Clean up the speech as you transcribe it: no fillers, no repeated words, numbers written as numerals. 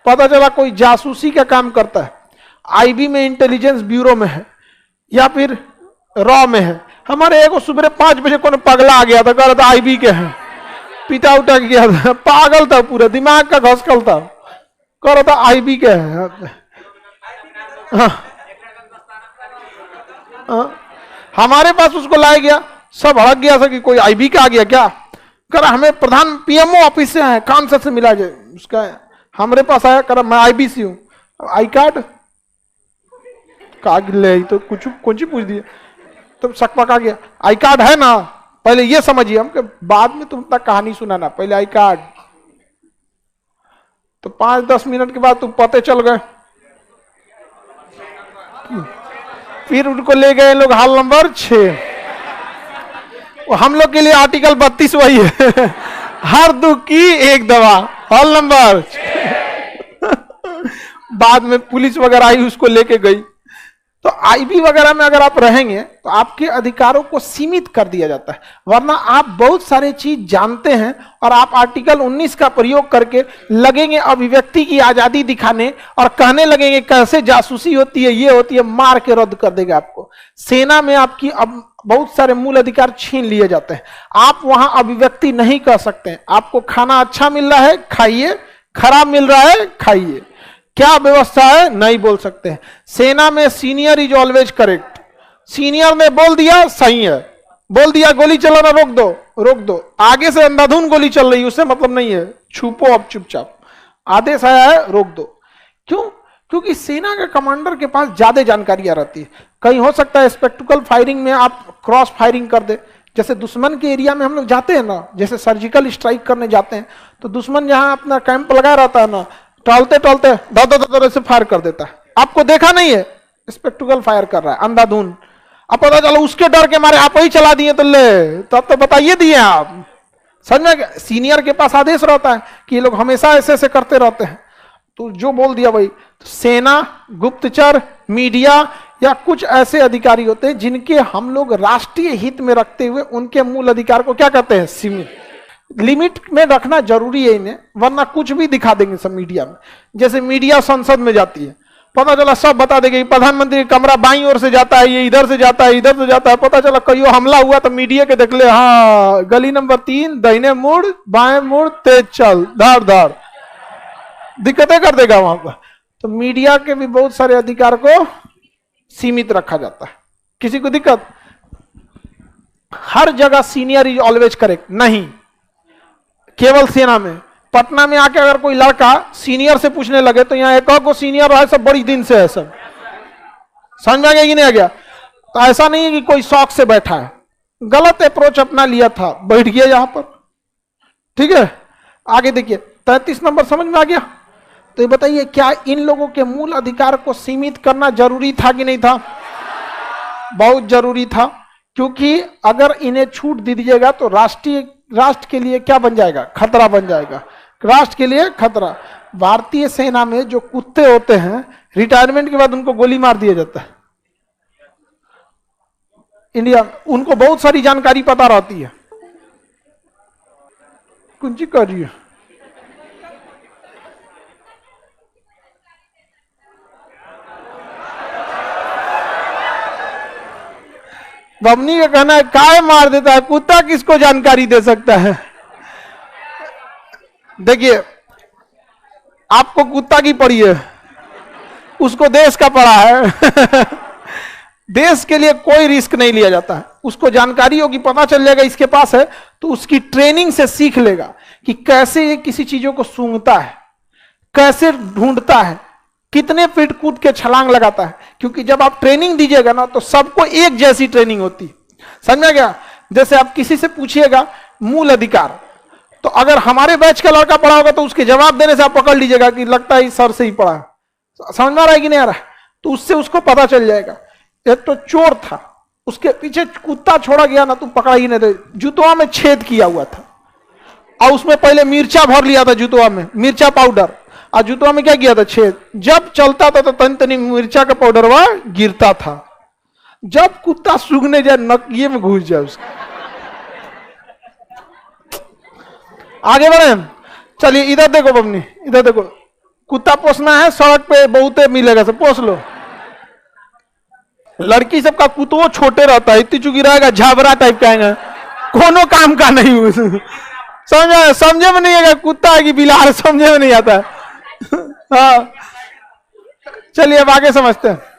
पता चला कोई जासूसी का काम करता है, आईबी में, इंटेलिजेंस ब्यूरो में है, या फिर रॉ में है। हमारे एगो सुबह 5 बजे को पगला आ गया था, कह रहा था आईबी के हैं, पिता उठा गया था, पागल था, पूरा दिमाग का घसकल था, कह रहा था आईबी के हैं। हमारे पास उसको लाया गया, सब हड़क गया था कि कोई आईबी का आ गया क्या, कर हमें प्रधान पीएमओ ऑफिस से है, काम से मिला जाए। उसका हमारे पास आया, कर मैं आईबीसी हूं, आई कार्ड कागज ले तो कुछ पूछ दिया, तो सकपक आ गया, आई कार्ड है ना, पहले ये समझिए हम कि बाद में तुम तक कहानी सुनाना, पहले आई कार्ड। तो 5-10 मिनट के बाद तुम पते चल गए, फिर उनको ले गए लोग हाल नंबर 6। हम लोग के लिए आर्टिकल 32 वही है, हर दुख की एक दवा, हॉल नंबर 6। बाद में पुलिस वगैरह आई, उसको लेके गई। तो आईबी वगैरह में अगर आप रहेंगे तो आपके अधिकारों को सीमित कर दिया जाता है, वरना आप बहुत सारे चीज जानते हैं और आप आर्टिकल 19 का प्रयोग करके लगेंगे अभिव्यक्ति की आजादी दिखाने और कहने लगेंगे कैसे जासूसी होती है, ये होती है, मार के रद्द कर देगा आपको। सेना में आपकी अब बहुत सारे मूल अधिकार छीन लिए जाते हैं, आप वहां अभिव्यक्ति नहीं कर सकते। आपको खाना अच्छा मिल रहा है खाइए, खराब मिल रहा है खाइए, क्या व्यवस्था है नहीं बोल सकते हैं। सेना में senior is always correct, senior ने बोल दिया सही है, बोल दिया गोली चलाना रोक दो, रोक दो, आगे से अंधाधुन गोली चल रही है उससे मतलब नहीं है, छुपो अब चुपचाप, आदेश आया है रोक दो। क्यों? क्योंकि सेना के कमांडर के पास ज्यादा जानकारियां रहती है। कहीं हो सकता है स्पेक्टिकल फायरिंग में आप क्रॉस फायरिंग कर दे, जैसे दुश्मन के एरिया में हम लोग जाते हैं ना, जैसे सर्जिकल स्ट्राइक करने जाते हैं, तो दुश्मन जहां अपना कैंप लगा रहता है ना, टहलते टहलते दर से फायर कर देता है, आपको देखा नहीं है, स्पेक्टिकल फायर कर रहा है अंधाधुन, अब पता चलो उसके डर के मारे आप ही चला दिए, तो ले तब तो बताइए दिए आप। समझ में? सीनियर के पास आदेश रहता है कि ये लोग हमेशा ऐसे ऐसे करते रहते हैं, तो जो बोल दिया वही। तो सेना, गुप्तचर, मीडिया या कुछ ऐसे अधिकारी होते हैं जिनके हम लोग राष्ट्रीय हित में रखते हुए उनके मूल अधिकार को क्या कहते हैं, सीमित। लिमिट में रखना जरूरी है इन्हें, वरना कुछ भी दिखा देंगे सब मीडिया में। जैसे मीडिया संसद में जाती है, पता चला सब बता देंगे प्रधानमंत्री का कमरा बाईं ओर से जाता है, ये इधर से जाता है, इधर से जाता है, पता चला कहीं हमला हुआ तो मीडिया के देख ले, हाँ गली नंबर 3 दाहिने मुड़ बाएं मुड़ तेज चल धार धार, दिक्कतें कर देगा वहां पर। तो मीडिया के भी बहुत सारे अधिकार को सीमित रखा जाता है। किसी को दिक्कत? हर जगह सीनियर इज ऑलवेज करेक्ट नहीं, केवल सेना में। पटना में आके अगर कोई लड़का सीनियर से पूछने लगे तो यहाँ एक को सीनियर है, सब बड़ी दिन से है, सब समझ में आ गया कि नहीं आ गया? तो ऐसा नहीं है कि कोई शौक से बैठा है, गलत अप्रोच अपना लिया था, बैठ गया यहां पर। ठीक है, आगे देखिए 33 नंबर समझ में आ गया? तो ये बताइए क्या इन लोगों के मूल अधिकार को सीमित करना जरूरी था कि नहीं था? बहुत जरूरी था, क्योंकि अगर इन्हें छूट दे दीजिएगा तो राष्ट्र के लिए क्या बन जाएगा? खतरा बन जाएगा, राष्ट्र के लिए खतरा। भारतीय सेना में जो कुत्ते होते हैं, रिटायरमेंट के बाद उनको गोली मार दिया जाता है। इंडिया, उनको बहुत सारी जानकारी पता रहती है। कुछ कर रही है बमनी का कहना है काय मार देता है, कुत्ता किसको जानकारी दे सकता है? देखिए आपको कुत्ता की पड़ी है, उसको देश का पड़ा है। देश के लिए कोई रिस्क नहीं लिया जाता है, उसको जानकारी होगी, पता चल जाएगा इसके पास है, तो उसकी ट्रेनिंग से सीख लेगा कि कैसे ये किसी चीजों को सूंघता है, कैसे ढूंढता है, कितने फीट कूद के छलांग लगाता है। क्योंकि जब आप ट्रेनिंग दीजिएगा ना तो सबको एक जैसी ट्रेनिंग होती है। समझ गया? जैसे आप किसी से पूछिएगा मूल अधिकार, तो अगर हमारे बैच का लड़का पढ़ा होगा तो उसके जवाब देने से आप पकड़ लीजिएगा कि लगता है सर से ही पढ़ा है। समझ में आ रहा है कि नहीं आ रहा है? तो उससे उसको पता चल जाएगा। एक तो चोर था, उसके पीछे कुत्ता छोड़ा गया ना, तुम पकड़ा ही नहीं थे, जूतवा में छेद किया हुआ था और उसमें पहले मिर्चा भर लिया था, जूतवा में मिर्चा पाउडर, और जूतवा में क्या किया था? छेद। जब चलता था तो तन तनी मिर्चा का पाउडर वहां गिरता था, जब कुत्ता सूंघने जाए नकिए में घुस जाए उसका। आगे बढ़े, चलिए इधर देखो बमनी, इधर देखो, कुत्ता पोसना है, सड़क पे बहुत मिलेगा, सब पोस लो। लड़की सबका कुत्तो छोटे रहता है, इतनी चुकी रहेगा, झाबरा टाइप का है, कोनो काम का नहीं। समझे में नहीं आएगा कुत्ता है कि बिलार, समझे में नहीं आता। हाँ चलिए अब आगे समझते हैं।